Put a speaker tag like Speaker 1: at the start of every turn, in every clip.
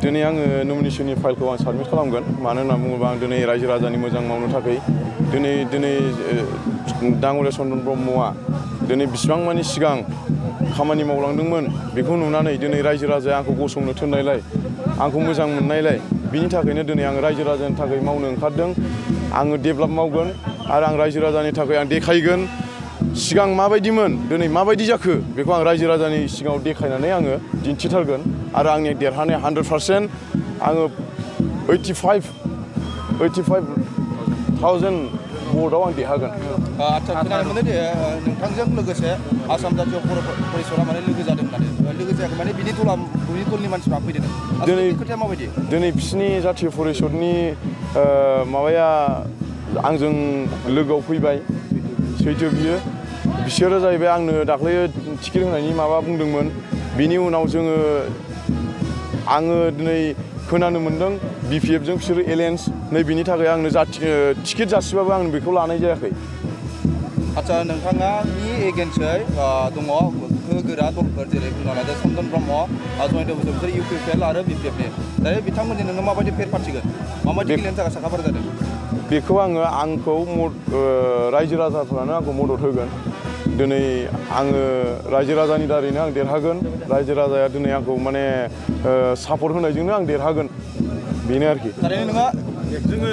Speaker 1: दिनै आङो नमिनेसननि फाइलखौ आं साबमिट खालामगोन मानो होनना बुङोबा आं दिनै रायजो राजानि मोजां मावनो थाखाय दिनै दाङ'रिया चन्द्रन ब्रह्मआ दिनै बिसिबां मानि सिगां खामानि मावलांदोंमोन बेखौ नुनानै दिनै रायजो राजाया आंखौ गसंनो थिननायलाय आंखौ मोजां मोननायलाय बिनि थाखायनो दिनै आं रायजो राजानि थाखाय मावनो ओंखारदों आङो डेभेलप मावगोन आरो आं रायजो राजानि थाखाय आं देखायगोन सिगां माबायदिमोन दिनै माबायदि जाखो बेखौ आं रायजो राजानि सिगाङाव देखायनानै आङो दिन्थिथारगोन आरो आंनि देरहानाय 100% आङो 85,000 भटआव आं देरहागोन।
Speaker 2: आच्छा खोनानो मोनो दे नोंथांजों लोगोसे आसाम जातीय परिषदआ माने लोगो जादों होननानै लोगो जायाखै माने बिनि दलनि मानसिफ्रा फैदों दिनै खोथाया माबायदि
Speaker 1: दिनै बिसिनि जातीय परिषदनि माबाया आंजों लोगोआव फैबाय सैथो बिसोरो जाहैबाय आंनो दाख्लै टिकेट होनायनि माबा बुंदोंमोन बिनि उनाव आङो दिनै खोनानो मोन्दों BPF जों बिसोरो एलायन्स नै बिनि थाखाय आंनो टिकेट जासिबाबो आं बेखौ लानाय जायाखै।
Speaker 2: आच्छा नोंथाङानि एगेन्स्टै दङ गोहोगोरा दलफोर जेरै बुंनो लादो चन्द्रन ब्रह्म जयन्त बसुमतारी UPPL आरो BPF दायो बिथांमोनजों नोङो माबायदि फेर फाथिगोन माबायदि गेलेनो थाखाय साखाफारा जादों
Speaker 1: बेखौ आंखौ रायजो राजाफ्रानो आंखौ मदद होगोन दिनै आङो रायजो राजानि दारैनो आं देरहागोन रायजो राजाया दिनै आंखौ माने सापर्ट होनायजोंनो आं देरहागोन बेनो आरोखि।
Speaker 2: थारैनो नोङो
Speaker 3: जोङो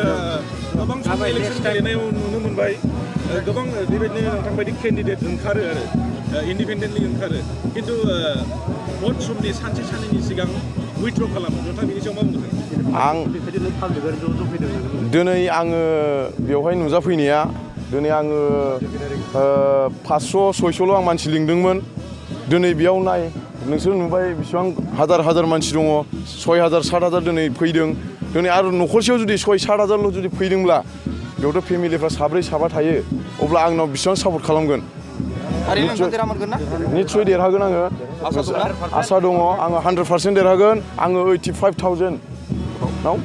Speaker 3: गोबां सम इलेक्सन गेलेनायाव नुनो मोनबाय गोबां बेबायदिनो नोंथांबायदि केन्डिडेट ओंखारो आरो इन्डिपेन्डेन्टलि ओंखारो खिन्थु भट समनि सानसेनि सिगां उइथ्र' खालामो नोंथाङा बेनि सायाव मा बुंगोन?
Speaker 1: दिनै आङो बेवहाय नुजाफैनाया दिनै आङो 500-600ल' आं मानसि लिंदोंमोन दिनै बेयाव नाय नोंसोर नुबाय बेसेबां हाजार मानसि दङ 6,000-7,000 दिनै फैदों दिनै आरो न'खरसेयाव जुदि 6,000-7,000ल' जुदि फैदोंब्ला बेयावथ' फेमिलिफ्रा 7-8 थायो अब्ला आंनाव बेसेबां सापर्ट खालामगोन निस्सय देरहागोन आङो आसा दङ आङो 100% देरहागोन आङो 85,000